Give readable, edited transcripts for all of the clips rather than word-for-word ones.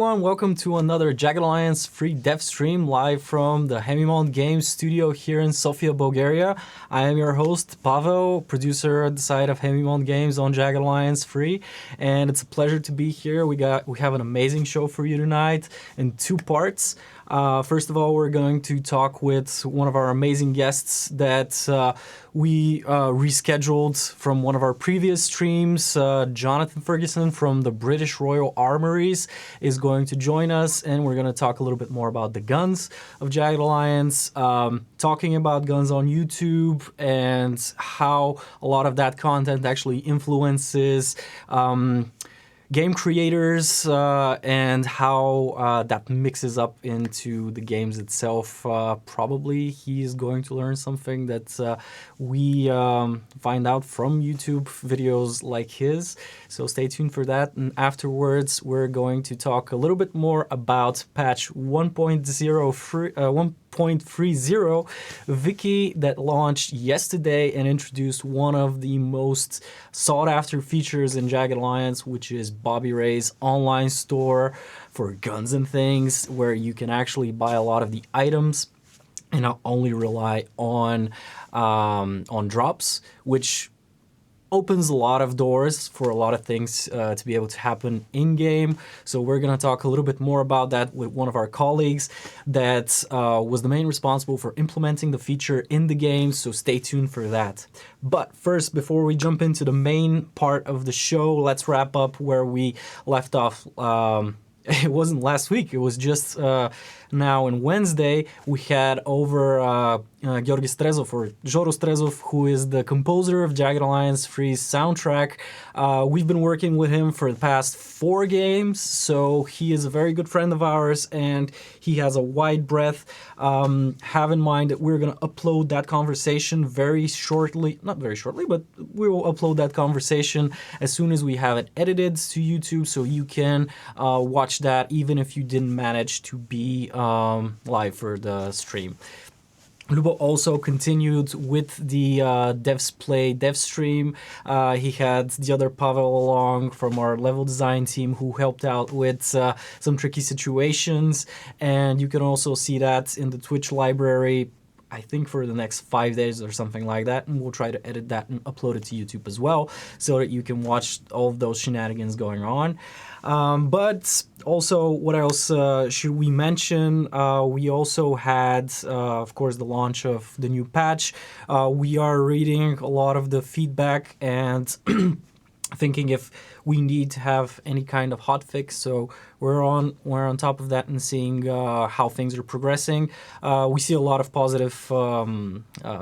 everyone, welcome to another Jagged Alliance free dev stream live from the Hemimont Games studio here in Sofia, Bulgaria. I am your host, Pavel, producer at the side of Hemimont Games on Jagged Alliance free, and it's a pleasure to be here. We have an amazing show for you tonight in two parts. First of all, we're going to talk with one of our amazing guests that we rescheduled from one of our previous streams. Jonathan Ferguson from the British Royal Armouries is going to join us, and we're going to talk a little bit more about the guns of Jagged Alliance, talking about guns on YouTube and how a lot of that content actually influences game creators and how that mixes up into the games itself. Probably he's going to learn something that we find out from YouTube videos like his. So stay tuned for that. And afterwards, we're going to talk a little bit more about patch 1.30 Wiki that launched yesterday and introduced one of the most sought after features in Jagged Alliance, which is Bobby Ray's online store for guns and things, where you can actually buy a lot of the items and not only rely on drops, which opens a lot of doors for a lot of things to be able to happen in-game. So we're going to talk a little bit more about that with one of our colleagues that was the main responsible for implementing the feature in the game, so stay tuned for that. But first, before we jump into the main part of the show, let's wrap up where we left off. It wasn't last week, it was just now on Wednesday. We had over Georgi Strezov, or Joru Strezov, who is the composer of Jagged Alliance Free's soundtrack. We've been working with him for the past 4 games, so he is a very good friend of ours, and he has a wide breadth. Have in mind that we're going to upload that conversation very shortly, not very shortly, but we will upload that conversation as soon as we have it edited to YouTube, so you can watch that even if you didn't manage to be live for the stream. Lubo also continued with the Devs Play DevStream. He had the other Pavel along from our level design team who helped out with some tricky situations, and you can also see that in the Twitch library, I think for the next 5 days or something like that, and we'll try to edit that and upload it to YouTube as well so that you can watch all of those shenanigans going on. But also, what else should we mention? We also had, of course, the launch of the new patch. We are reading a lot of the feedback and thinking if we need to have any kind of hotfix, so we're on top of that and seeing how things are progressing. We see a lot of positive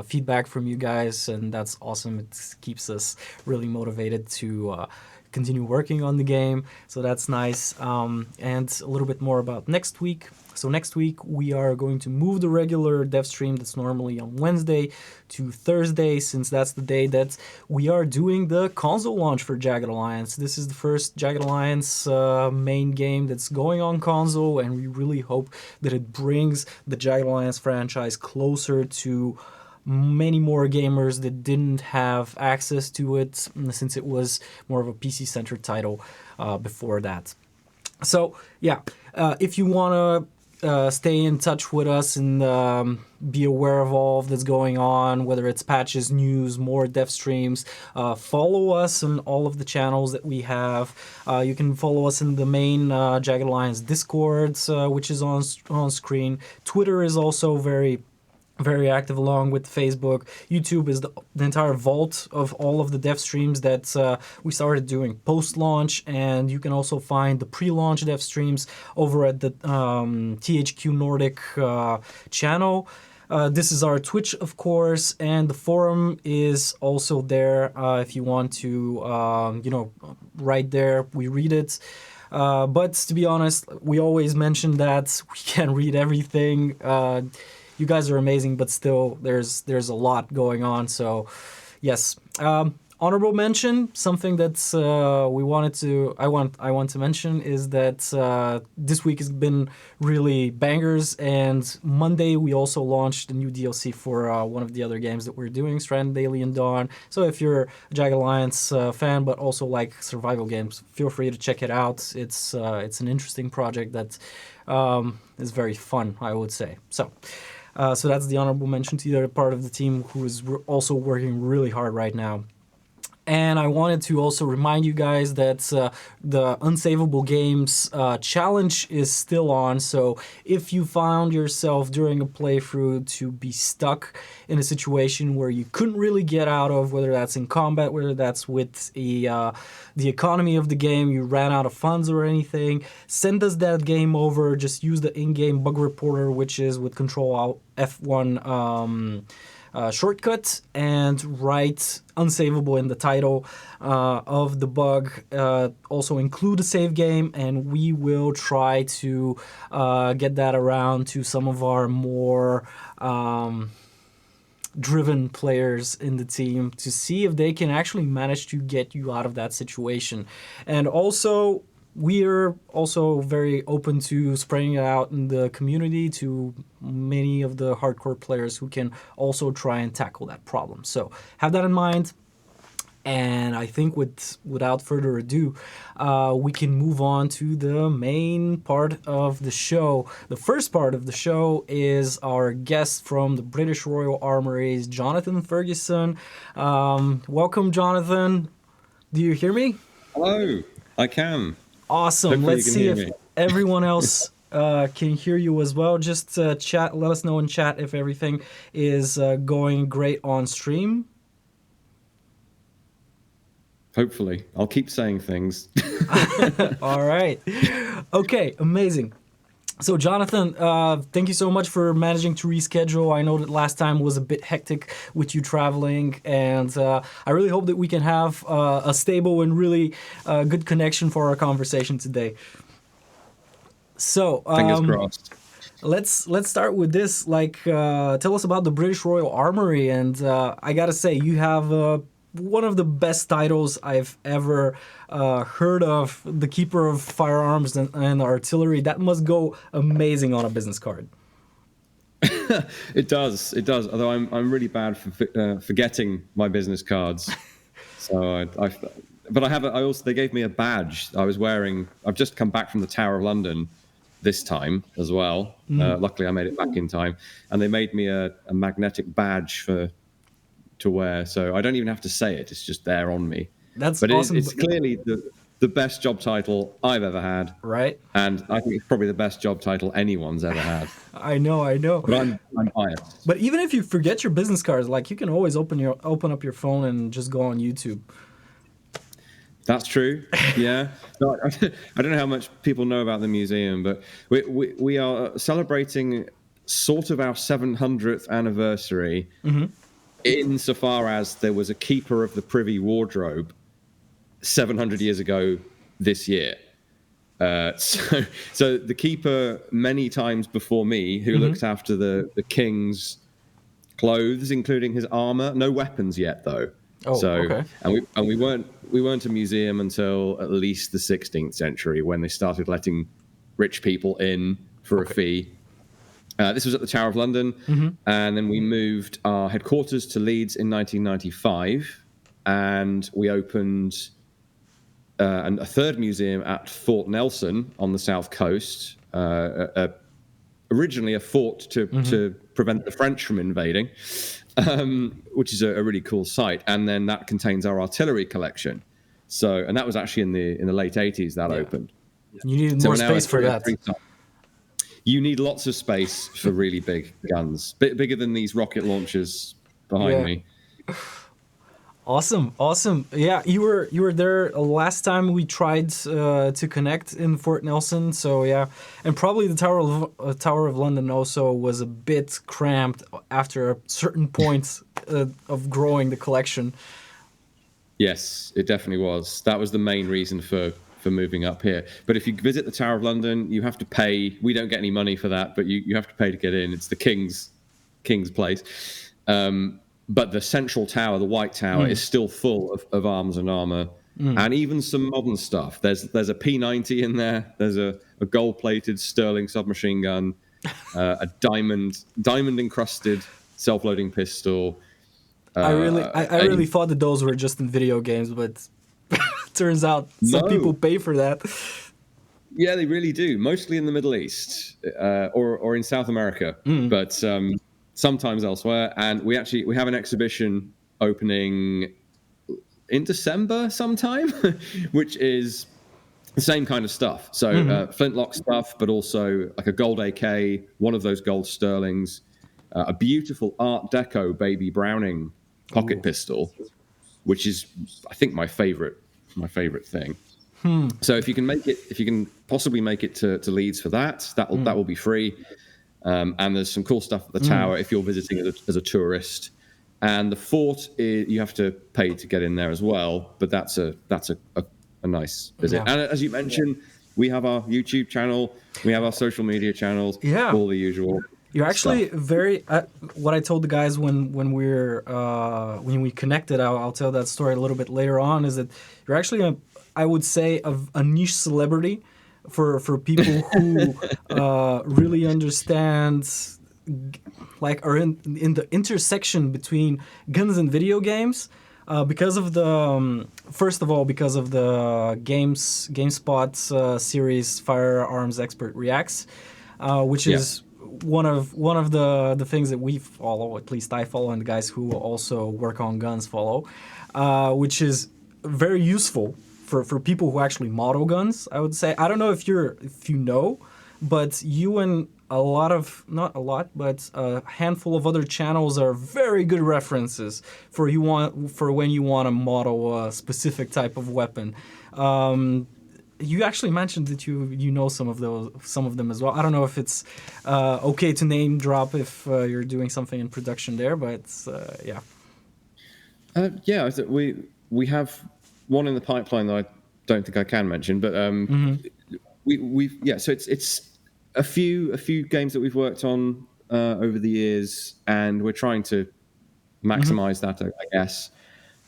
feedback from you guys, and that's awesome. It keeps us really motivated to continue working on the game, so that's nice. And a little bit more about next week. So next week we are going to move the regular dev stream that's normally on Wednesday to Thursday, since that's the day that we are doing the console launch for Jagged Alliance. This is the first Jagged Alliance main game that's going on console, and we really hope that it brings the Jagged Alliance franchise closer to many more gamers that didn't have access to it, since it was more of a PC-centered title before that. So yeah, if you want to stay in touch with us and be aware of all that's going on, whether it's patches, news, more dev streams, follow us on all of the channels that we have. You can follow us in the main Jagged Alliance Discord, which is on screen. Twitter is also very active, along with Facebook. YouTube is the entire vault of all of the dev streams that we started doing post-launch, and you can also find the pre-launch dev streams over at the THQ Nordic channel. This is our Twitch, of course, and the forum is also there if you want to, right there, we read it. But to be honest, we always mention that we can't read everything. You guys are amazing, but still, there's a lot going on. So, yes. On honorable mention, something that's I want to mention is that this week has been really bangers, and Monday we also launched a new DLC for one of the other games that we're doing, Stranded Alien Dawn. So if you're a Jagged Alliance fan but also like survival games, feel free to check it out. It's an interesting project that is very fun, I would say. So that's the honorable mention to the other part of the team who is also working really hard right now. And I wanted to also remind you guys that the Unsavable Games challenge is still on. So if you found yourself during a playthrough to be stuck in a situation where you couldn't really get out of, whether that's in combat, whether that's with the economy of the game, you ran out of funds or anything, send us that game over. Just use the in-game bug reporter, which is with Control F1 shortcut, and write unsavable in the title of the bug. Also include a save game, and we will try to get that around to some of our more driven players in the team to see if they can actually manage to get you out of that situation. And also, we are also very open to spreading it out in the community to many of the hardcore players who can also try and tackle that problem. So have that in mind. And I think without further ado, we can move on to the main part of the show. The first part of the show is our guest from the British Royal Armouries, Jonathan Ferguson. Welcome, Jonathan. Do you hear me? Hello, I can. Awesome. Hopefully Let's see if everyone else can hear you as well. Just chat. Let us know in chat if everything is going great on stream. Hopefully. I'll keep saying things. All right. Okay, amazing. So, Jonathan, thank you so much for managing to reschedule. I know that last time was a bit hectic with you traveling, and I really hope that we can have a stable and really good connection for our conversation today. So, Fingers crossed. Let's start with this. Like, tell us about the British Royal Armoury, and I gotta say, you have one of the best titles I've ever heard of, the Keeper of Firearms and Artillery. That must go amazing on a business card. It does. Although I'm really bad for forgetting my business cards. So they gave me a badge I was wearing. I've just come back from the Tower of London this time as well. Luckily I made it back in time, and they made me a magnetic badge to wear, so I don't even have to say it. It's just there on me. That's but awesome. It's clearly the best job title I've ever had. Right. And I think it's probably the best job title anyone's ever had. I know. But I'm biased. But even if you forget your business cards, like, you can always open up your phone and just go on YouTube. That's true. Yeah. No, I don't know how much people know about the museum, but we are celebrating sort of our 700th anniversary. Mm-hmm. Insofar as there was a keeper of the Privy Wardrobe 700 years ago this year. So the keeper many times before me, who looked after the king's clothes, including his armor. No weapons yet, though. Oh, okay. And we weren't a museum until at least the 16th century, when they started letting rich people in for a fee. This was at the Tower of London, and then we moved our headquarters to Leeds in 1995, and we opened a third museum at Fort Nelson on the south coast, originally a fort to prevent the French from invading, which is a really cool site, and then that contains our artillery collection. And that was actually in the late 80s that opened. You needed more space for that. You need lots of space for really big guns, bigger than these rocket launchers behind me. Awesome. Yeah, you were there last time we tried to connect in Fort Nelson. So yeah, and probably the Tower of London also was a bit cramped after a certain point of growing the collection. Yes, it definitely was. That was the main reason for moving up here. But if you visit the Tower of London, you have to pay. We don't get any money for that, but you have to pay to get in. It's the king's place. but the central tower, the White Tower, is still full of arms and armor, and even some modern stuff. There's a P90 in there. There's a gold-plated Sterling submachine gun, a diamond encrusted self-loading pistol. I really thought that those were just in video games, but turns out some people pay for that. Yeah, they really do. Mostly in the Middle East or in South America, but sometimes elsewhere. And we have an exhibition opening in December sometime, which is the same kind of stuff. So flintlock stuff, but also like a gold AK, one of those gold Sterlings, a beautiful Art Deco baby Browning pocket pistol, which is, I think, my favorite thing. So if you can possibly make it to Leeds for that will be free. And there's some cool stuff at the tower if you're visiting as a tourist. And the fort, you have to pay to get in there as well, but that's a nice visit. Yeah. And as you mentioned, we have our YouTube channel, we have our social media channels, all the usual. You're actually very. What I told the guys when we connected, I'll tell that story a little bit later on. Is that you're actually I would say a niche celebrity for people who really understand, like, are in the intersection between guns and video games. Because of the first of all, because of the Gamespot series Firearms Expert Reacts, which is one of the things that we follow, at least I follow, and the guys who also work on guns follow, which is very useful for people who actually model guns. I would say, I don't know if you know, but you and not a lot, but a handful of other channels are very good references for when you want to model a specific type of weapon. You actually mentioned that you know some of them as well. I don't know if it's okay to name drop if you're doing something in production there, but yeah. We have one in the pipeline that I don't think I can mention, but so it's a few games that we've worked on over the years, and we're trying to maximize that, I guess.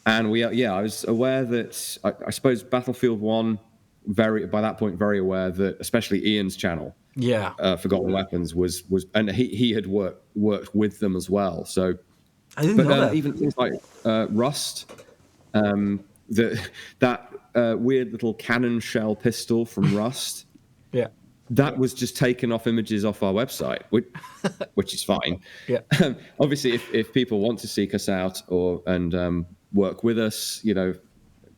And I was aware that I suppose Battlefield 1, by that point very aware that especially Ian's channel, Forgotten Weapons was, and he had worked with them as well. So I didn't know that. Even things like Rust, that weird little cannon shell pistol from Rust. Yeah. That was just taken off images off our website, which is fine. Yeah. Obviously, if people want to seek us out and work with us,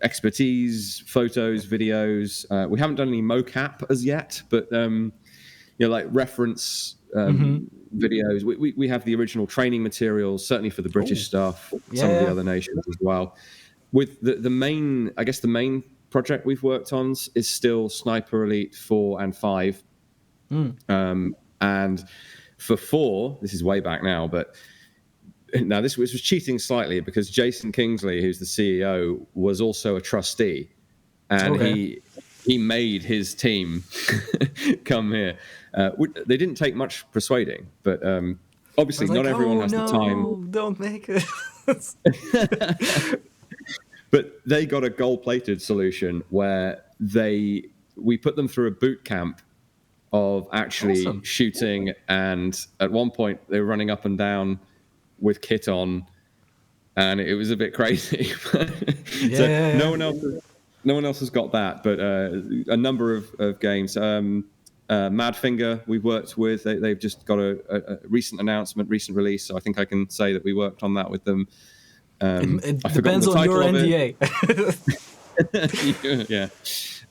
expertise, photos, videos. We haven't done any mocap as yet, but like reference videos. We have the original training materials, certainly for the British stuff, some of the other nations as well. With the main project we've worked on is still Sniper Elite 4 and 5. And for 4, this is way back now, but now this was cheating slightly because Jason Kingsley, who's the CEO, was also a trustee, and he made his team come here. They didn't take much persuading, but obviously not everyone has the time. Don't make it. But they got a gold-plated solution where we put them through a boot camp of actually shooting, and at one point they were running up and down with kit on, and it was a bit crazy. No one else has got that, but a number of games. Madfinger we've worked with. They've just got a recent release, so I think I can say that we worked on that with them. It depends on your NDA. Yeah.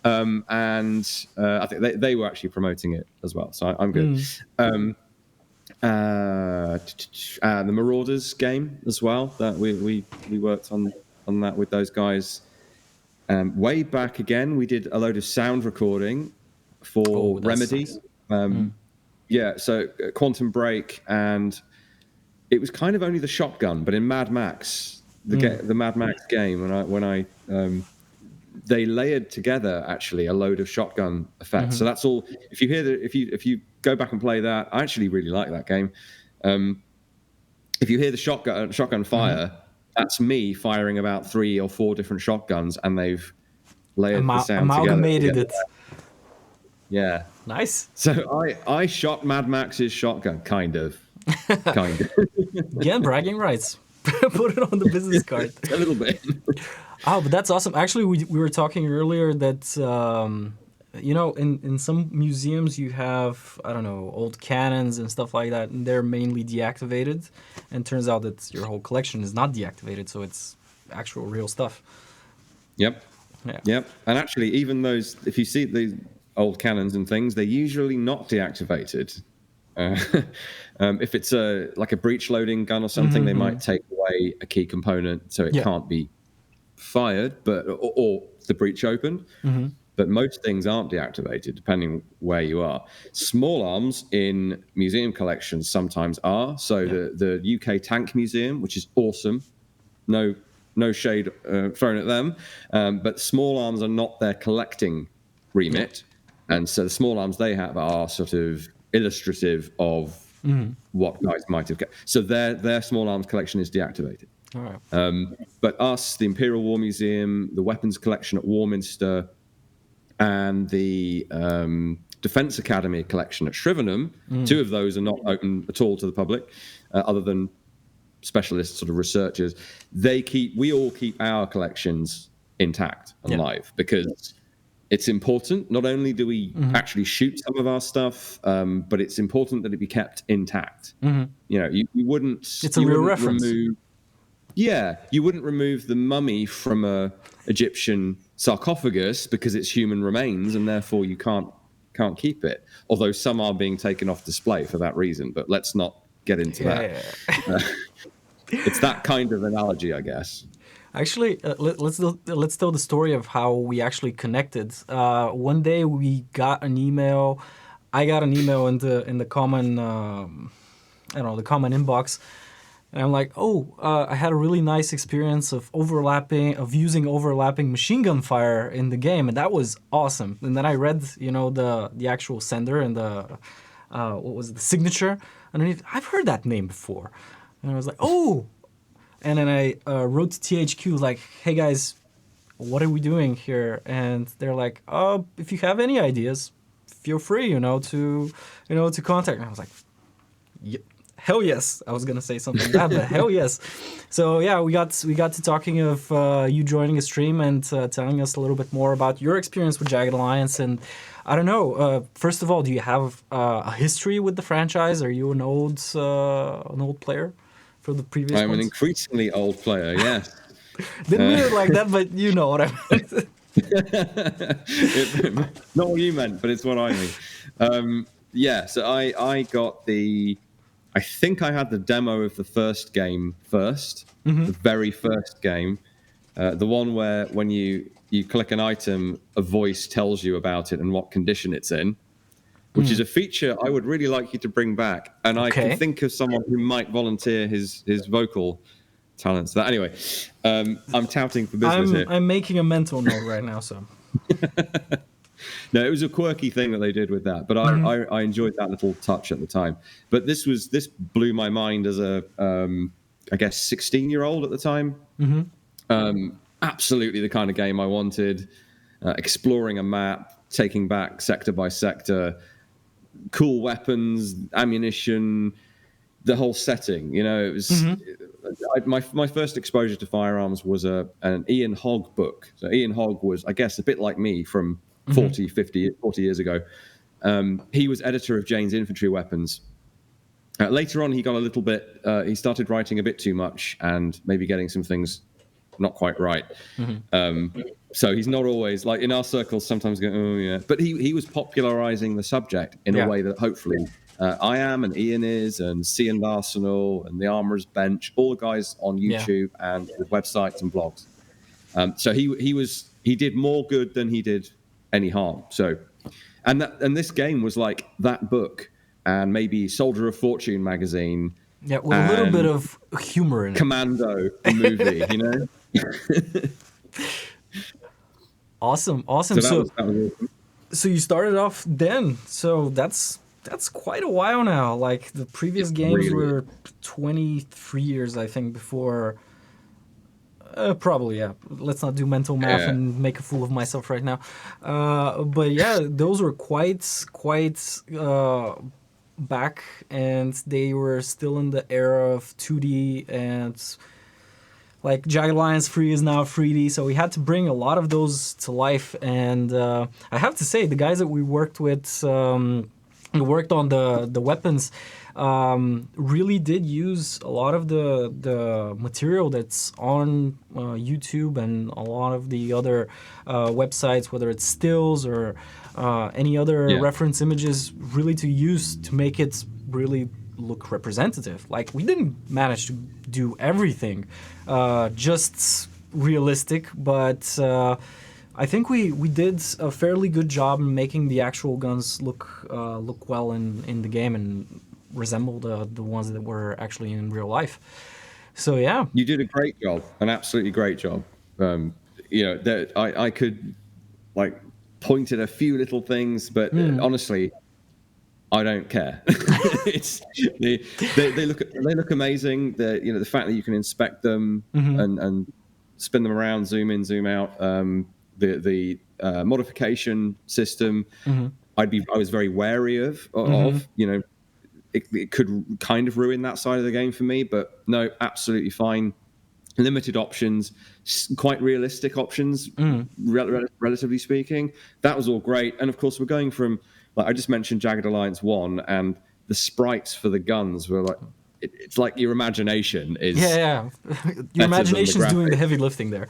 And I think they were actually promoting it as well, so I'm good. The Marauders game as well, that we worked on that with those guys. Way back again, we did a load of sound recording for Remedy. So Quantum Break, and it was kind of only the shotgun, but in Mad Max, the Mad Max game, when I they layered together actually a load of shotgun effects. So that's all. If you go back and play that, I actually really like that game. if you hear the shotgun fire, that's me firing about 3 or 4 different shotguns, and they've layered the sound Amalgamated together. it. Yeah. Nice. So I shot Mad Max's shotgun, kind of. Again, bragging rights. Put it on the business card. A little bit. Oh, but that's awesome. Actually, we were talking earlier that, in some museums you have, I don't know, old cannons and stuff like that, and they're mainly deactivated. And turns out that your whole collection is not deactivated, so it's actual real stuff. Yep. Yeah. Yep. And actually, even those, if you see the old cannons and things, they're usually not deactivated. If it's like a breech loading gun or something, they might take away a key component so it can't be fired, or the breech opened. But most things aren't deactivated, depending where you are. Small arms in museum collections sometimes are. So the UK Tank Museum, which is awesome, no shade thrown at them, but small arms are not their collecting remit, and so the small arms they have are sort of illustrative of what guys might have got. So their small arms collection is deactivated. All right. But us, the Imperial War Museum, the weapons collection at Warminster, and the Defence Academy collection at Shrivenham, 2 of those are not open at all to the public, other than specialist sort of researchers. We all keep our collections intact and live, because it's important. Not only do we actually shoot some of our stuff, but it's important that it be kept intact. You wouldn't. It's a real reference. You wouldn't remove the mummy from a Egyptian sarcophagus because it's human remains, and therefore you can't keep it. Although some are being taken off display for that reason, but let's not get into that. It's that kind of analogy, I guess. Actually, let's tell the story of how we actually connected. One day we got an email. I got an email in the common, the common inbox, and I'm like, I had a really nice experience of using overlapping machine gun fire in the game, and that was awesome. And then I read, the actual sender and the what was it, the signature underneath. I've heard that name before, and I was like, oh. And then I wrote to THQ like, hey guys, what are we doing here? And they're like, if you have any ideas, feel free, to contact me. I was like, hell yes. I was gonna say something bad, but hell yes. So yeah, we got to talking of you joining a stream and telling us a little bit more about your experience with Jagged Alliance. And I don't know. First of all, do you have a history with the franchise? Are you an old player? The previous I'm an increasingly old player, yes. Didn't mean it like that, but you know what I meant. Not what you meant, but it's what I mean. So I got I think I had the demo of the first game first, the very first game. The one where when you click an item, a voice tells you about it and what condition it's in. Which is a feature I would really like you to bring back. And I can think of someone who might volunteer his vocal talents. Anyway, I'm touting for business here. I'm making a mental note right now, so. No, it was a quirky thing that they did with that, but I enjoyed that little touch at the time. But this blew my mind as a, I guess, 16-year-old at the time. Absolutely the kind of game I wanted. Exploring a map, taking back sector by sector, cool weapons, ammunition, the whole setting. It was my first exposure to firearms was an Ian Hogg book. So Ian Hogg was, I guess, a bit like me from 40 years ago. He was editor of Jane's Infantry Weapons. Later on, he got a little bit. He started writing a bit too much and maybe getting some things not quite right. So he's not always, like in our circles, sometimes go, oh yeah. But he was popularizing the subject in a way that hopefully I am, and Ian is, and C and Arsenal, and the Armourers Bench, all the guys on YouTube and with websites and blogs. So he did more good than he did any harm. So, and this game was like that book and maybe Soldier of Fortune magazine. Yeah, with a little bit of humor in it. Commando, the movie, Awesome. So that was awesome. So you started off then. So that's That's quite a while now. Like the previous It games really is. were 23 years, I think, before. Probably, yeah. Let's not do mental math Yeah. and make a fool of myself right now. But yeah, those were quite back, and they were still in the era of 2D, and like Jagged Alliance 3 is now 3D, so we had to bring a lot of those to life. And I have to say, the guys that we worked with, who worked on the weapons, really did use a lot of the material that's on YouTube and a lot of the other websites, whether it's stills or any other Yeah. reference images, really to use to make it really look representative. Like we didn't manage to do everything just realistic, but I think we did a fairly good job in making the actual guns look well in the game and resemble the ones that were actually in real life. So yeah. You did a great job, an absolutely great job. That I could like point at a few little things, but honestly, I don't care. it's they look amazing. The fact that you can inspect them and spin them around, zoom in, zoom out. The modification system, I was very wary of. It could kind of ruin that side of the game for me, but no, absolutely fine. Limited options, quite realistic options, relatively speaking. That was all great. And of course, we're going from, like I just mentioned Jagged Alliance 1, and the sprites for the guns were like, it's like your imagination is Yeah. Your better than the imagination's doing the graphics. heavy lifting there.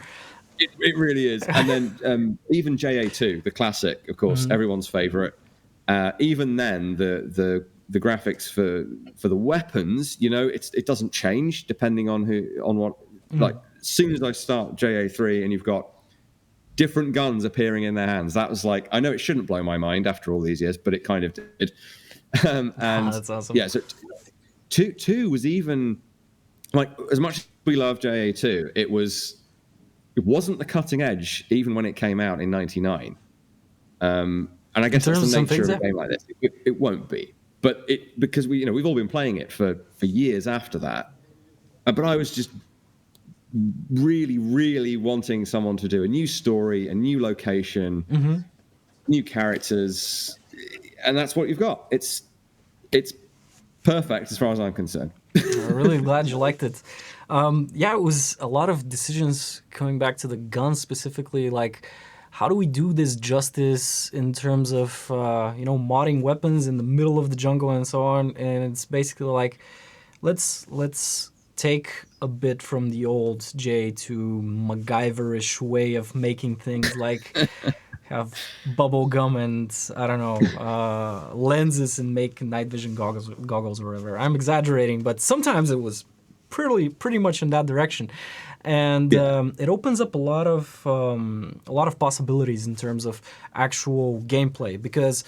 It really is. And then even JA2, the classic, of course, everyone's favorite. Even then, the graphics for the weapons, it doesn't change depending on what. Like as soon as I start JA3 and you've got different guns appearing in their hands, that was like, I know it shouldn't blow my mind after all these years, but it kind of did. And That's awesome. yeah, so two was even like, as much as we love JA2, it wasn't the cutting edge even when it came out in '99. And I guess that's terms the of some nature things, of a game like this. It won't be, but because we've all been playing it for years after that. But I was just really, really wanting someone to do a new story, a new location, new characters, and that's what you've got. It's perfect as far as I'm concerned. I'm really glad you liked it. Yeah, it was a lot of decisions coming back to the gun specifically. Like, how do we do this justice in terms of modding weapons in the middle of the jungle and so on? And it's basically like, let's take a bit from the old J to MacGyverish way of making things, like have bubble gum and I don't know lenses and make night vision goggles or whatever. I'm exaggerating, but sometimes it was pretty much in that direction, and Yeah. it opens up a lot of possibilities in terms of actual gameplay, because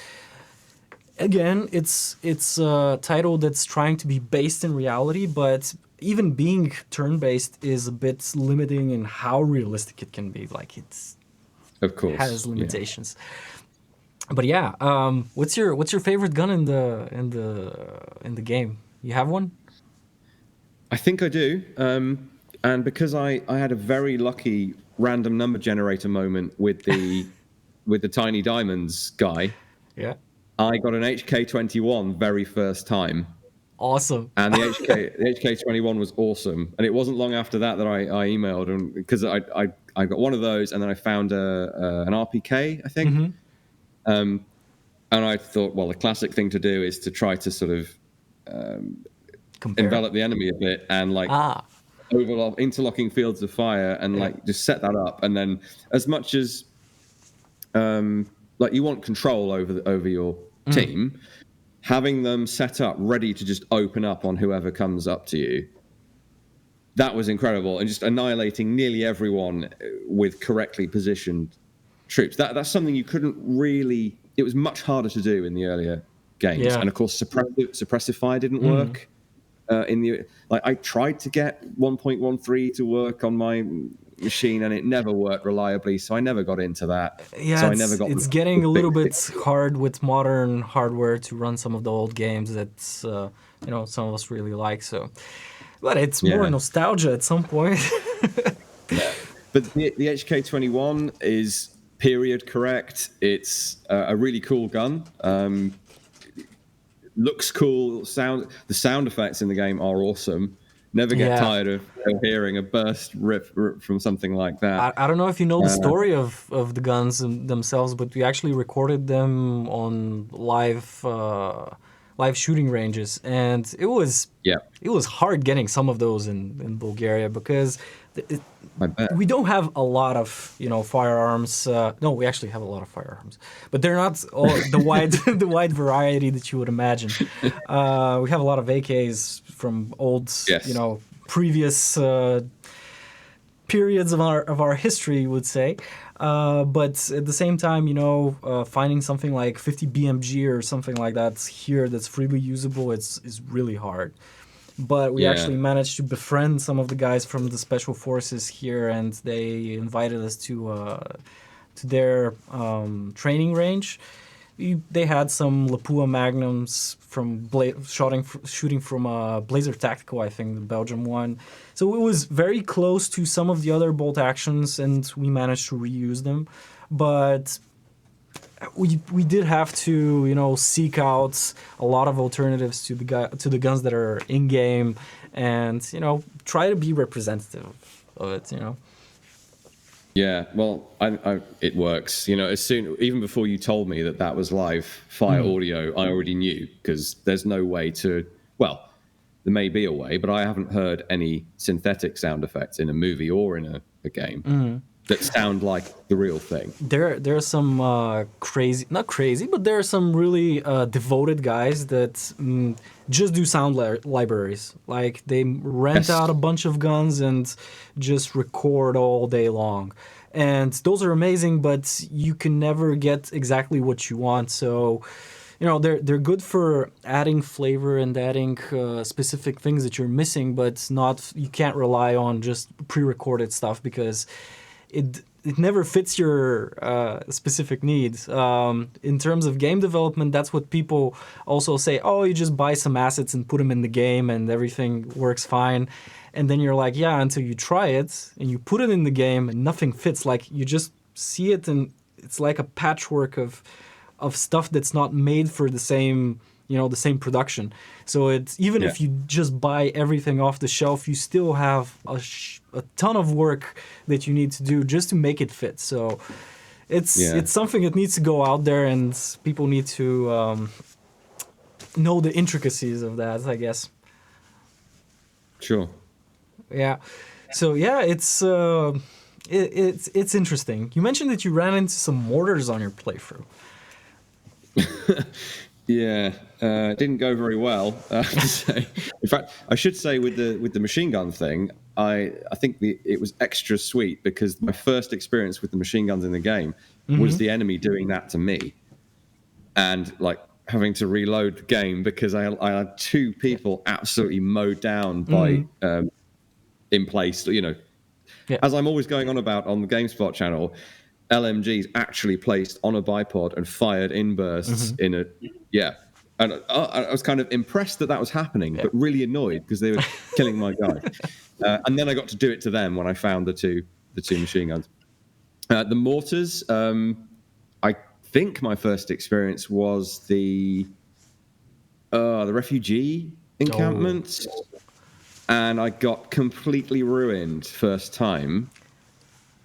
again, it's a title that's trying to be based in reality, but even being turn-based is a bit limiting in how realistic it can be. Like it's Of course. has Yeah. limitations. But yeah, what's your favorite gun in the game? You have one? I think I do. And because I had a very lucky random number generator moment with the Tiny Diamonds guy, Yeah. I got an HK21 very first time. Awesome. And the HK21 was awesome. And it wasn't long after that I emailed, and because I got one of those, and then I found an RPK, I think. And I thought, well, the classic thing to do is to try to sort of Compare. envelop the enemy a bit and like overlap interlocking fields of fire and like just set that up. And then as much as like you want control over your team, having them set up ready to just open up on whoever comes up to you, that was incredible. And just annihilating nearly everyone with correctly positioned troops. That's something you couldn't really, it was much harder to do in the earlier games. Yeah. And of course suppressive fire didn't work. I tried to get 1.13 to work on my machine, and it never worked reliably, so I never got into that. Yeah, So I never got. it's getting a little bit hard with modern hardware to run some of the old games that some of us really like. So, but it's more nostalgia at some point. Yeah. But the HK21 is period correct. It's a really cool gun. Looks cool. The sound effects in the game are awesome. Never get tired of hearing a burst rip from something like that. I don't know if you know the story of the guns themselves, but we actually recorded them on live shooting ranges, and it was hard getting some of those in Bulgaria because we don't have a lot of firearms. No, we actually have a lot of firearms, but they're not all the wide variety that you would imagine. We have a lot of AKs from old previous periods of our history, you would say. But at the same time, finding something like 50 BMG or something like that here that's freely usable, is really hard. But we actually managed to befriend some of the guys from the special forces here, and they invited us to their training range. They had some Lapua Magnums from shooting from Blazer Tactical, I think, the Belgium one. So it was very close to some of the other bolt actions, and we managed to reuse them. But we did have to seek out a lot of alternatives to the guns that are in game, and try to be representative of it. Yeah, well, it works. Even before you told me that was live fire audio, I already knew, because there's no way to. Well, there may be a way, but I haven't heard any synthetic sound effects in a movie or in a game that sound like the real thing. There are some not crazy, but there are some really devoted guys that just do sound libraries. Like they rent out a bunch of guns and just record all day long. And those are amazing, but you can never get exactly what you want. So, they're good for adding flavor and adding specific things that you're missing, but you can't rely on just pre-recorded stuff because it never fits your specific needs. In terms of game development, that's what people also say. Oh, you just buy some assets and put them in the game and everything works fine. And then you're like, yeah, until you try it and you put it in the game and nothing fits. Like you just see it and it's like a patchwork of stuff that's not made for the same production. So it's even if you just buy everything off the shelf, you still have a ton of work that you need to do just to make it fit. So it's something that needs to go out there, and people need to know the intricacies of that, I guess. Sure. Yeah. So it's interesting. You mentioned that you ran into some mortars on your playthrough. Yeah, it didn't go very well. I have to say. In fact, I should say with the machine gun thing, I think it was extra sweet because my first experience with the machine guns in the game was the enemy doing that to me, and like having to reload the game because I had two people absolutely mowed down by in place. As I'm always going on about on the Gamespot channel. LMGs actually placed on a bipod and fired in bursts in a and I was kind of impressed that was happening, but really annoyed because they were killing my guy. And then I got to do it to them when I found the two machine guns. The mortars, I think my first experience was the refugee encampment, and I got completely ruined first time.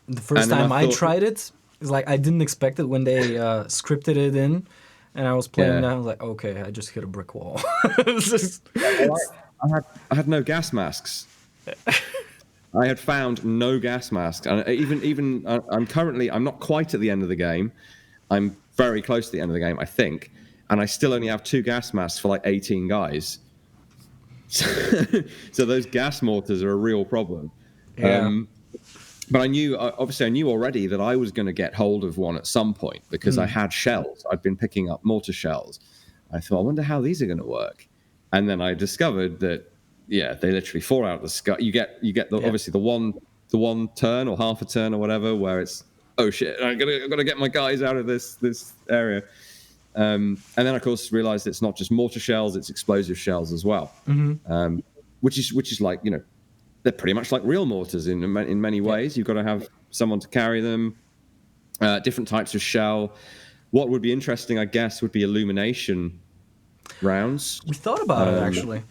The first time I tried it, it's like I didn't expect it when they scripted it in, and I was playing that. I was like, okay, I just hit a brick wall. I had no gas masks. I had found no gas masks, and even I'm not quite at the end of the game. I'm very close to the end of the game, I think, and I still only have 2 gas masks for like 18 guys. So those gas mortars are a real problem. Yeah. But I knew already that I was going to get hold of one at some point because I had shells. I'd been picking up mortar shells. I thought, I wonder how these are going to work. And then I discovered that, they literally fall out of the sky. You get obviously the one the one turn or half a turn or whatever where it's, oh shit, I've got to get my guys out of this area. And then of course realized it's not just mortar shells, it's explosive shells as well. Which is like, they're pretty much like real mortars in many ways. You've got to have someone to carry them, different types of shell. What would be interesting, I guess, would be illumination rounds. We thought about it actually.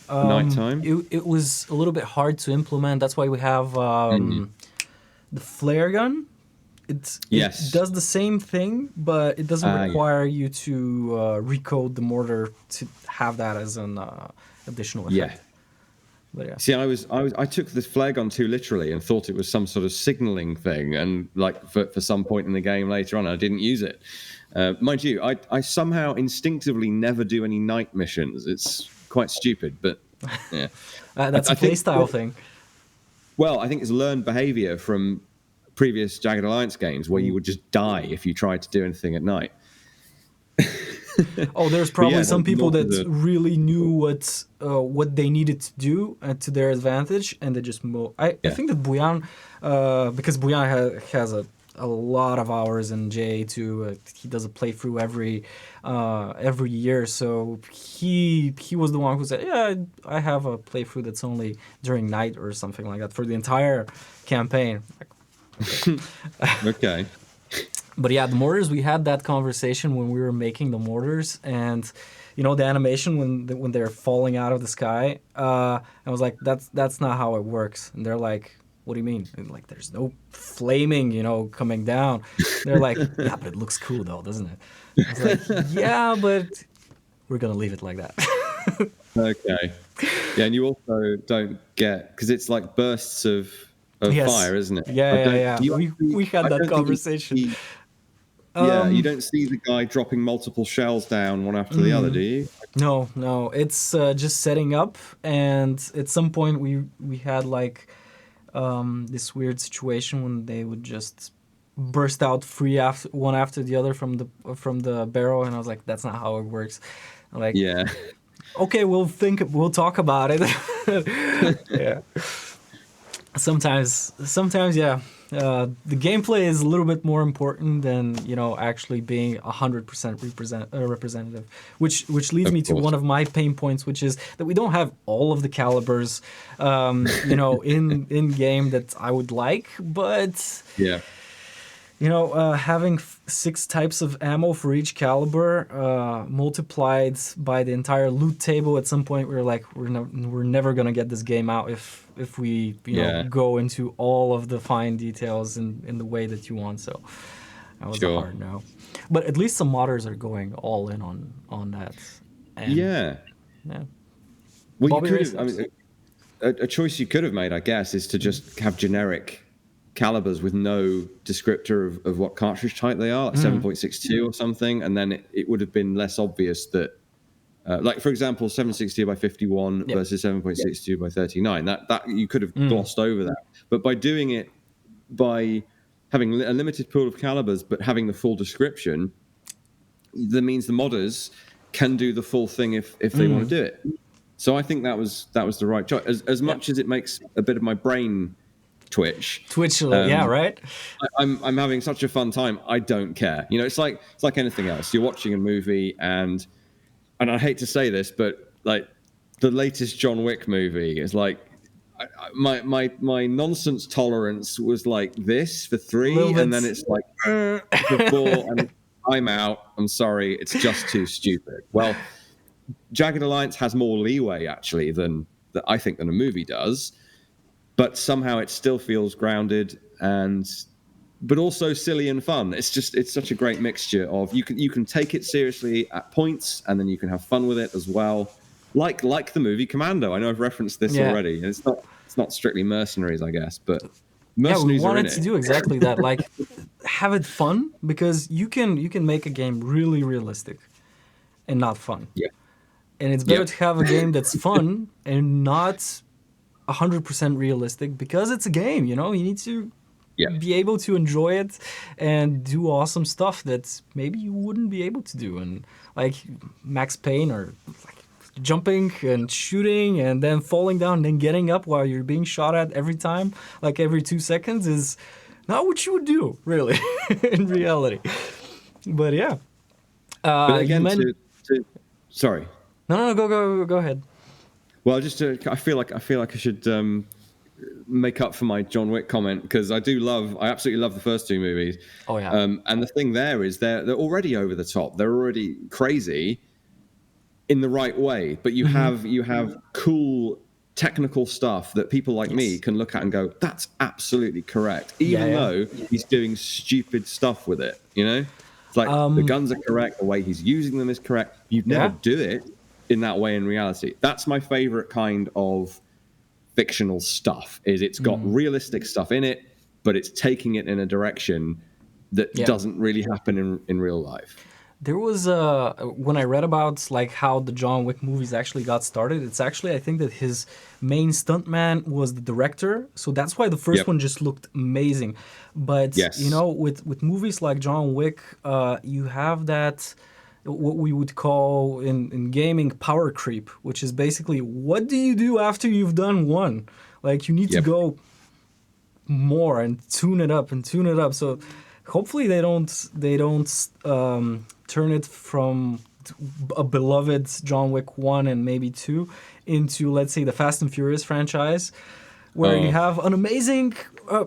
Nighttime. It was a little bit hard to implement. That's why we have the flare gun. It does the same thing, but it doesn't require you to recode the mortar to have that as an additional effect. Yeah. But yeah. See, I took this flare gun too literally and thought it was some sort of signaling thing, and like for some point in the game later on, I didn't use it. Mind you, I somehow instinctively never do any night missions. It's quite stupid, but yeah. That's a playstyle thing. Well, I think it's learned behavior from previous Jagged Alliance games where you would just die if you tried to do anything at night. Oh, there's probably some people that really knew what they needed to do to their advantage, and they just moved. I think that Buyan, because Buyan has a lot of hours in JA2, he does a playthrough every year, so he was the one who said, yeah, I have a playthrough that's only during night or something like that for the entire campaign. Okay. But yeah, the mortars, we had that conversation when we were making the mortars, and the animation when they're falling out of the sky. I was like, that's not how it works. And they're like, what do you mean? And like, there's no flaming, coming down. They're like, yeah, but it looks cool though, doesn't it? I was like, yeah, but we're gonna leave it like that. Okay. Yeah, and you also don't get, because it's like bursts of fire, isn't it? Yeah. We had that conversation. You don't see the guy dropping multiple shells down one after the other, do you? No. It's just setting up, and at some point we had like this weird situation when they would just burst out one after the other from the barrel, and I was like, that's not how it works. I'm like, yeah, okay, we'll talk about it. Yeah. Sometimes, yeah. The gameplay is a little bit more important than actually being 100% representative, which leads me to one of my pain points, which is that we don't have all of the calibers, in game that I would like, but yeah. Having 6 types of ammo for each caliber, multiplied by the entire loot table, at some point we're like, we're never gonna get this game out if we go into all of the fine details in the way that you want. So that was a hard no. But at least some modders are going all in on that. And, yeah. Well, a choice you could have made, I guess, is to just have generic calibers with no descriptor of what cartridge type they are, like 7.62 or something, and then it would have been less obvious that, like for example, 7.62 by 51 versus 7.62 by 39. That you could have glossed over that, but by doing it, by having a limited pool of calibers but having the full description, that means the modders can do the full thing if they want to do it. So I think that was the right choice. As much as it makes a bit of my brain twitch, yeah, right. I'm having such a fun time. I don't care. It's like anything else. You're watching a movie, and I hate to say this, but like the latest John Wick movie is like, my nonsense tolerance was like this for 3, and then it's like for 4, and I'm out. I'm sorry, it's just too stupid. Well, Jagged Alliance has more leeway actually than I think than a movie does. But somehow it still feels grounded but also silly and fun. It's such a great mixture of you can take it seriously at points, and then you can have fun with it as well. Like the movie Commando. I know I've referenced this already. It's not strictly mercenaries, I guess, but mercenaries we wanted to do exactly that. Like, have it fun, because you can make a game really realistic and not fun. Yeah. And it's better to have a game that's fun and not 100% realistic, because it's a game. You need to be able to enjoy it and do awesome stuff that maybe you wouldn't be able to do. And like Max Payne, or like jumping and shooting and then falling down and then getting up while you're being shot at every time, like every 2 seconds, is not what you would do, really, in reality. But yeah, But you again, meant sorry. no, go ahead. Well, just to, I feel like I should make up for my John Wick comment because I absolutely love the first two movies. Oh yeah, And the thing there is they're already over the top. They're already crazy in the right way, but you have cool technical stuff that people like me can look at and go, that's absolutely correct, even though he's doing stupid stuff with it. It's like the guns are correct, the way he's using them is correct. You'd never do it in that way in reality. That's my favorite kind of fictional stuff. Is it's got realistic stuff in it, but it's taking it in a direction that doesn't really happen in real life. There was when I read about like how the John Wick movies actually got started. It's actually, I think that his main stuntman was the director, so that's why the first one just looked amazing. But with movies like John Wick, you have that what we would call in gaming power creep, which is basically what do you do after you've done one? Like you need to go more and tune it up. So hopefully they don't turn it from a beloved John Wick 1 and maybe 2 into, let's say, the Fast and Furious franchise, where you have an amazing,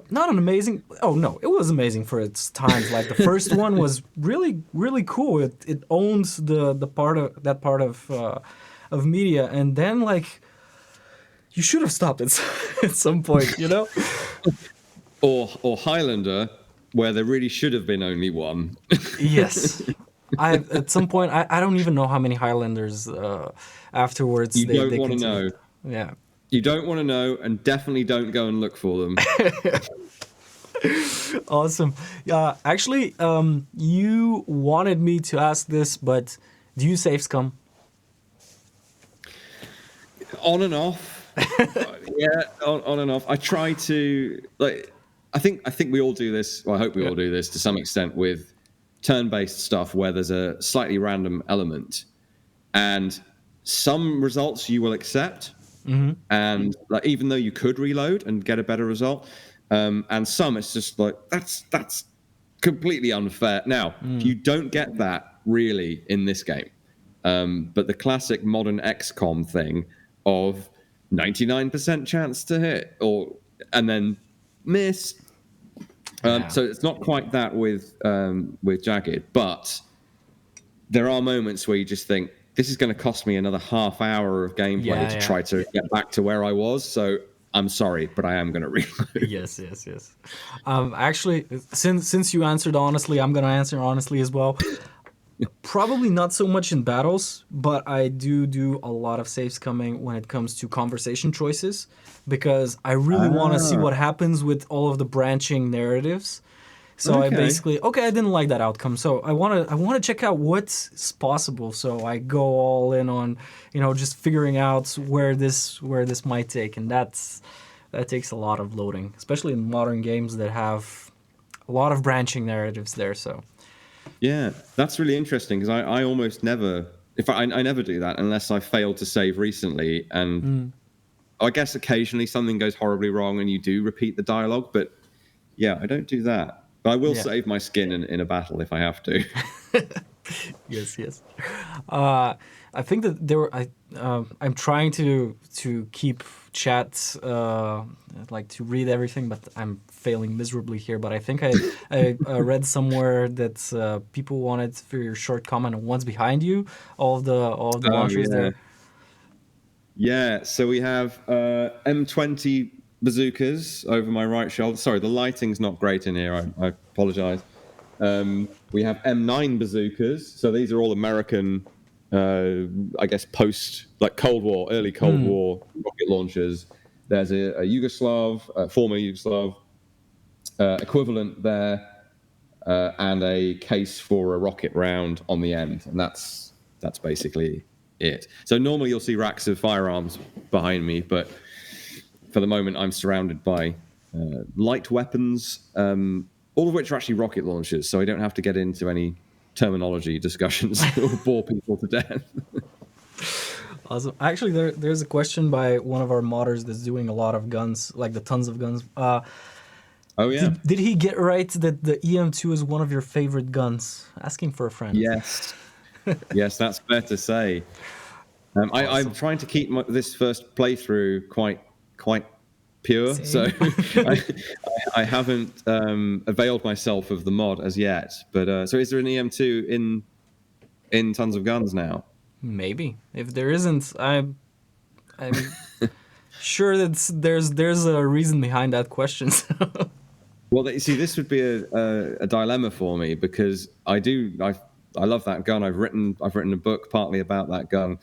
not an amazing, oh no, it was amazing for its times. Like the first one was really, really cool. It owns the part of media, and then like you should have stopped it at some point, Or Highlander, where there really should have been only one. Yes. At some point, I don't even know how many Highlanders afterwards. You don't want to know. Yeah. You don't want to know, and definitely don't go and look for them. Awesome. Actually, you wanted me to ask this, but do you save scum? On and off. On and off. I try to I think we all do this. Well, I hope we all do this to some extent with turn-based stuff where there's a slightly random element, and some results you will accept, and like even though you could reload and get a better result, and some it's just like that's completely unfair. Now you don't get that really in this game, but the classic modern XCOM thing of 99% chance to hit and then miss. So it's not quite that with Jagged, but there are moments where you just think this is going to cost me another half hour of gameplay to try to get back to where I was. So I'm sorry, but I am going to reload. Yes. Actually, since you answered honestly, I'm going to answer honestly as well. Probably not so much in battles, but I do a lot of save scumming when it comes to conversation choices, because I really want to see what happens with all of the branching narratives. So I basically, I didn't like that outcome, so I want to check out what's possible. So I go all in on, just figuring out where this might take, and that takes a lot of loading, especially in modern games that have a lot of branching narratives there. So. Yeah, that's really interesting because I almost never, I never do that unless I failed to save recently. And I guess occasionally something goes horribly wrong and you do repeat the dialogue. But yeah, I don't do that. But I will save my skin in a battle if I have to. Yes. I think that I'm trying to keep chat, like to read everything, but I'm failing miserably here. But I think I read somewhere that people wanted for your short comment on what's behind you, all of the launchers there. Yeah, so we have M20 bazookas over my right shoulder. Sorry, the lighting's not great in here. I apologize. We have M9 bazookas. So these are all American, I guess, early Cold War rocket launchers. There's a former Yugoslav equivalent there, and a case for a rocket round on the end. And that's basically it. So normally you'll see racks of firearms behind me, but for the moment I'm surrounded by light weapons, all of which are actually rocket launchers, so I don't have to get into any terminology discussions or bore people to death. Awesome. Actually, there's a question by one of our modders that's doing a lot of guns, like the tons of guns. Oh yeah. Did he get right that the EM2 is one of your favorite guns? Asking for a friend. Yes. Yes, that's fair to say. I'm trying to keep this first playthrough quite pure, Same. so I haven't availed myself of the mod as yet. But so is there an EM2 in Tons of Guns now? Maybe. If there isn't, I'm sure that there's a reason behind that question. Well, you see, this would be a dilemma for me because I love that gun. I've written a book partly about that gun.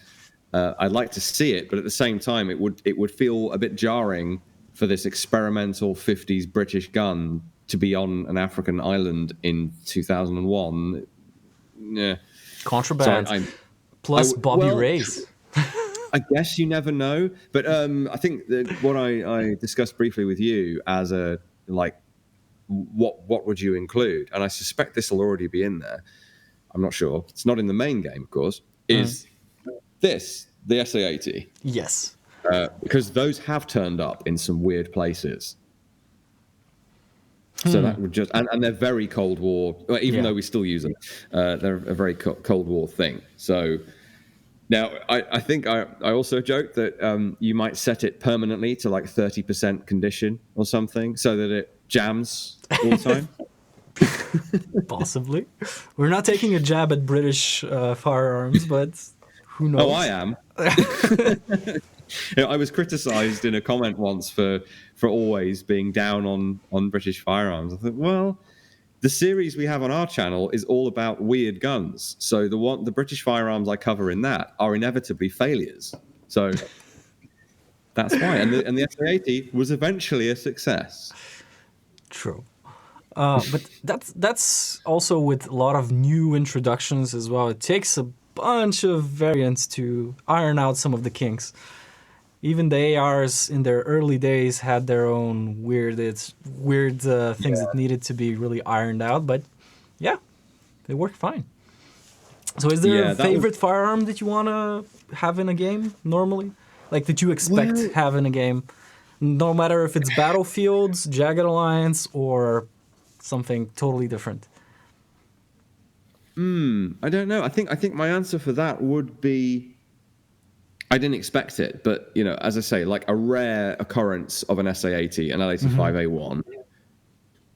I'd like to see it, but at the same time, it would feel a bit jarring for this experimental 50s British gun to be on an African island in 2001. Yeah. Contraband. So Plus Bobby Ray's. I guess you never know, but I think that what I discussed briefly with you as a like, what would you include? And I suspect this will already be in there. I'm not sure. It's not in the main game, of course. Is the SA-80? Yes. Because those have turned up in some weird places. So that would just and they're very Cold War. Even though we still use them, they're a very Cold War thing. So. Now, I think I also joked that you might set it permanently to like 30% condition or something so that it jams all the time. Possibly. We're not taking a jab at British firearms, but who knows? Oh, I am. I was criticised in a comment once for always being down on British firearms. I thought, well, the series we have on our channel is all about weird guns. So the British firearms I cover in that are inevitably failures. So that's why. And the SA-80 was eventually a success. True. But that's also with a lot of new introductions as well. It takes a bunch of variants to iron out some of the kinks. Even the ARs in their early days had their own weird things that needed to be really ironed out, but yeah, they work fine. So is there a favorite firearm that you want to have in a game normally? Like that you expect have in a game? No matter if it's Battlefields, Jagged Alliance, or something totally different. I don't know. I think my answer for that would be I didn't expect it, but as I say, like a rare occurrence of an SA-80, an L85A1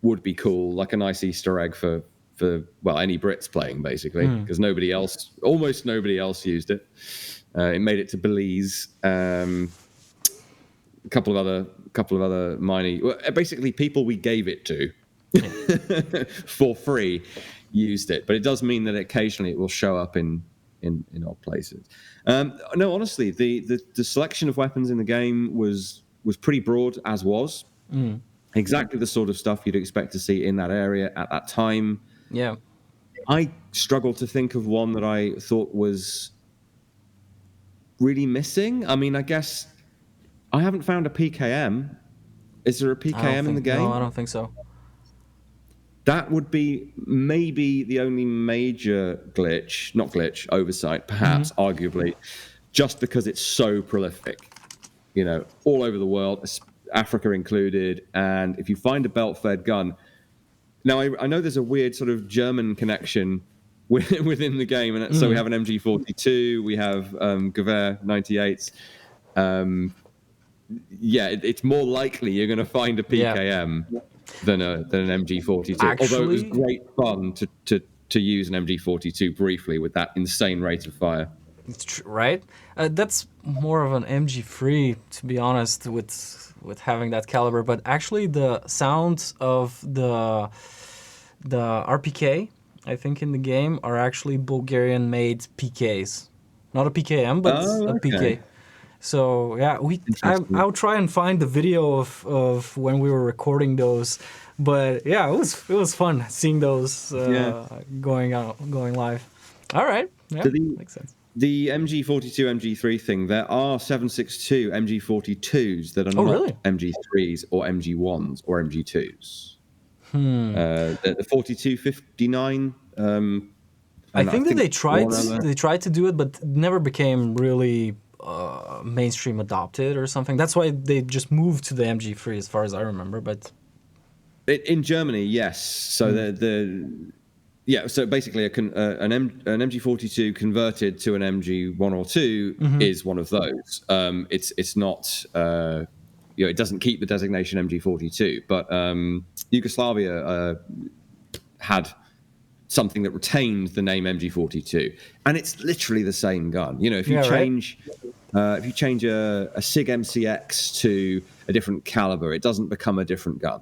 would be cool, like a nice Easter egg for any Brits playing basically, because almost nobody else used it. It made it to Belize, a couple of other basically people we gave it to for free used it, but it does mean that occasionally it will show up in odd places. No, honestly, the selection of weapons in the game was pretty broad, as was. Exactly the sort of stuff you'd expect to see in that area at that time. Yeah. I struggled to think of one that I thought was really missing. I mean, I guess I haven't found a PKM. Is there a PKM in the game? No, I don't think so. That would be maybe the only major oversight, perhaps, arguably, just because it's so prolific, all over the world, Africa included. And if you find a belt-fed gun, now I know there's a weird sort of German connection within the game, and so we have an MG42, we have Gewehr 98s. It's more likely you're going to find a PKM. Than an MG42. Actually, although it was great fun to use an MG42 briefly with that insane rate of fire. Right? That's more of an MG3, to be honest, with having that caliber. But actually, the sounds of the RPK, I think, in the game are actually Bulgarian-made PKs. Not a PKM, but a PK. So yeah, I'll try and find the video of when we were recording those, but yeah, it was fun seeing those going live. All right, yeah, makes sense. The MG42, MG3 thing, there are 7.62 MG42s that are not really? MG3s or MG1s or MG2s. The 4259. I think that they tried to do it, but it never became really mainstream adopted or something. That's why they just moved to the MG3, as far as I remember. But In Germany, yes. So so basically an MG42 converted to an MG1 or 2 is one of those. It's not it doesn't keep the designation MG42, but Yugoslavia had something that retained the name MG42, and it's literally the same gun. If you change a SIG MCX to a different caliber, it doesn't become a different gun.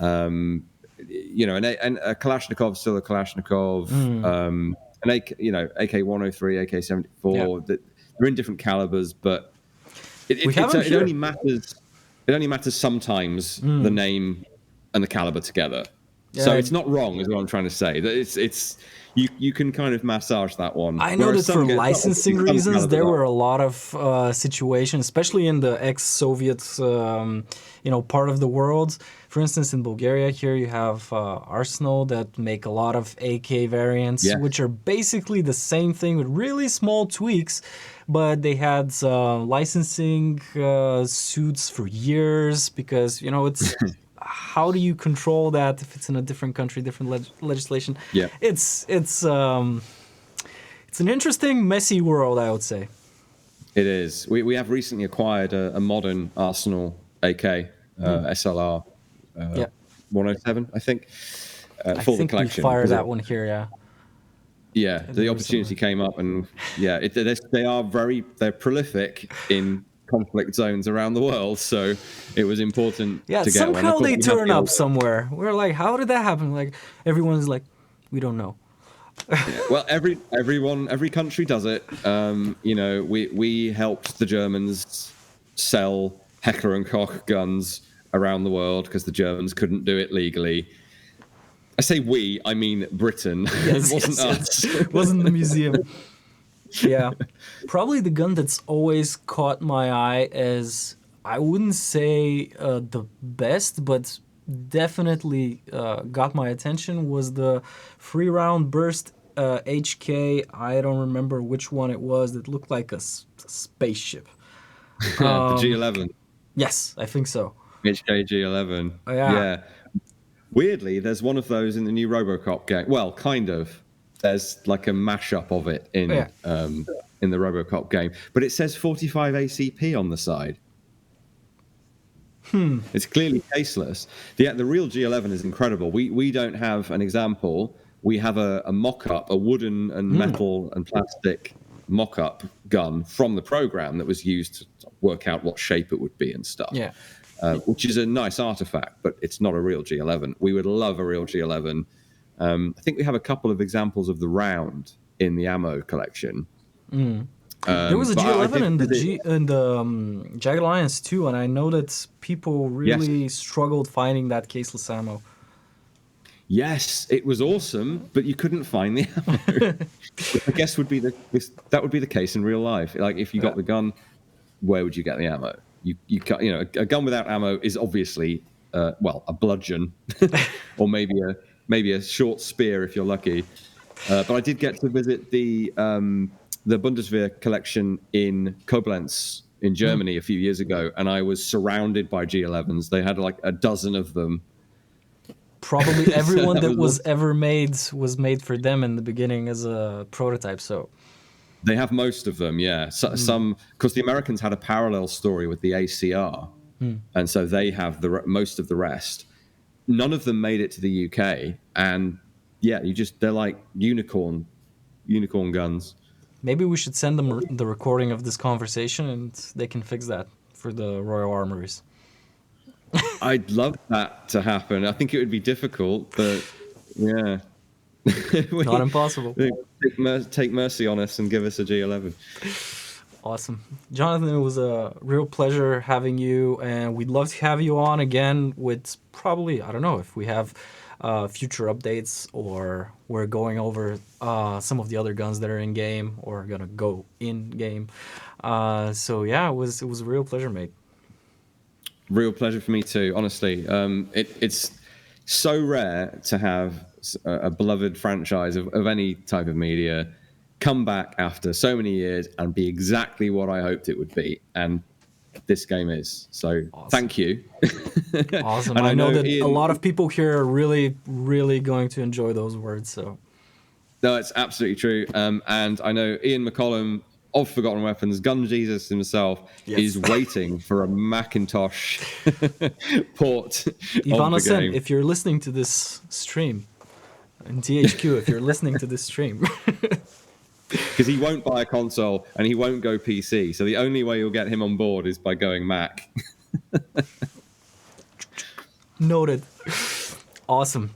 And a Kalashnikov still a Kalashnikov. An AK-103, AK-74. That they're in different calibers, but it only matters. It only matters sometimes the name and the caliber together. Yeah. So it's not wrong, is what I'm trying to say. That it's you can kind of massage that one. I know that for licensing reasons, there were a lot of situations, especially in the ex-Soviet, part of the world. For instance, in Bulgaria, here you have Arsenal that make a lot of AK variants, which are basically the same thing with really small tweaks, but they had licensing suits for years because, it's... How do you control that if it's in a different country, different legislation? Yeah, it's an interesting, messy world, I would say. It is. We have recently acquired a modern Arsenal AK SLR 107, I think, for the collection. We fired that one here, yeah. Yeah, the opportunity came up, and they're prolific in conflict zones around the world, so it was important to get one. Somehow they turn up somewhere. We're like, how did that happen? Like, everyone's like, we don't know. Well, every country does it. We helped the Germans sell Heckler and Koch guns around the world because the Germans couldn't do it legally. I say we, I mean Britain. It wasn't us. It wasn't the museum. Yeah, probably the gun that's always caught my eye as, I wouldn't say the best, but definitely got my attention was the 3-round burst HK. I don't remember which one it was that looked like a spaceship. The G11. Yes, I think so. HK G11. Yeah. Weirdly, there's one of those in the new RoboCop game. Well, kind of. There's like a mashup of it in the RoboCop game, but it says 45 ACP on the side. It's clearly caseless. The real G11 is incredible. We don't have an example. We have a mock-up, a wooden and metal and plastic mock-up gun from the program that was used to work out what shape it would be and stuff. Yeah. Which is a nice artifact, but it's not a real G11. We would love a real G11. I think we have a couple of examples of the round in the ammo collection. There was a G11 in the Jagged Alliance too, and I know that people really struggled finding that caseless ammo. Yes, it was awesome, but you couldn't find the ammo. I guess that would be the case in real life. Like if you got the gun, where would you get the ammo? A gun without ammo is obviously a bludgeon, or maybe a short spear if you're lucky. But I did get to visit the Bundeswehr collection in Koblenz in Germany a few years ago, and I was surrounded by G11s. They had like a dozen of them. Probably everyone that was ever made was made for them in the beginning as a prototype. So they have most of them, yeah. Some, because the Americans had a parallel story with the ACR, and so they have most of the rest. None of them made it to the UK, and they're like unicorn guns. Maybe we should send them the recording of this conversation, and they can fix that for the Royal Armouries. I'd love that to happen. I think it would be difficult, but yeah. Not impossible. Take mercy on us and give us a G11. Awesome. Jonathan, it was a real pleasure having you, and we'd love to have you on again with probably, I don't know, if we have future updates or we're going over some of the other guns that are in game or going to go in game. So yeah, it was a real pleasure, mate. Real pleasure for me too, honestly. It's so rare to have a beloved franchise of any type of media come back after so many years and be exactly what I hoped it would be. And this game is. So thank you. Awesome. And I know that Ian, a lot of people here are really, really going to enjoy those words. So no, it's absolutely true. And I know Ian McCollum of Forgotten Weapons, Gun Jesus himself, is waiting for a Macintosh port of the game. If you're listening to this stream, and THQ, if you're listening to this stream, because he won't buy a console and he won't go PC. So the only way you'll get him on board is by going Mac. Noted. Awesome.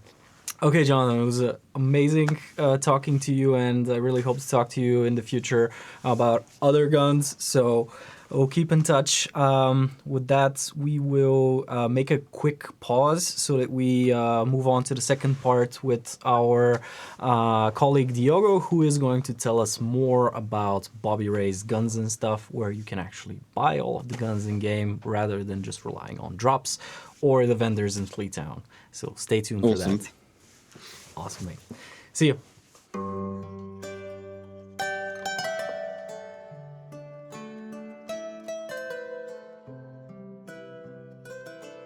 Okay, Jonathan, it was amazing talking to you, and I really hope to talk to you in the future about other guns. So we'll keep in touch. With that, we will make a quick pause so that we move on to the second part with our colleague Diogo, who is going to tell us more about Bobby Ray's guns and stuff, where you can actually buy all of the guns in game rather than just relying on drops or the vendors in Fleetown. So stay tuned for that. Awesome, mate. See you.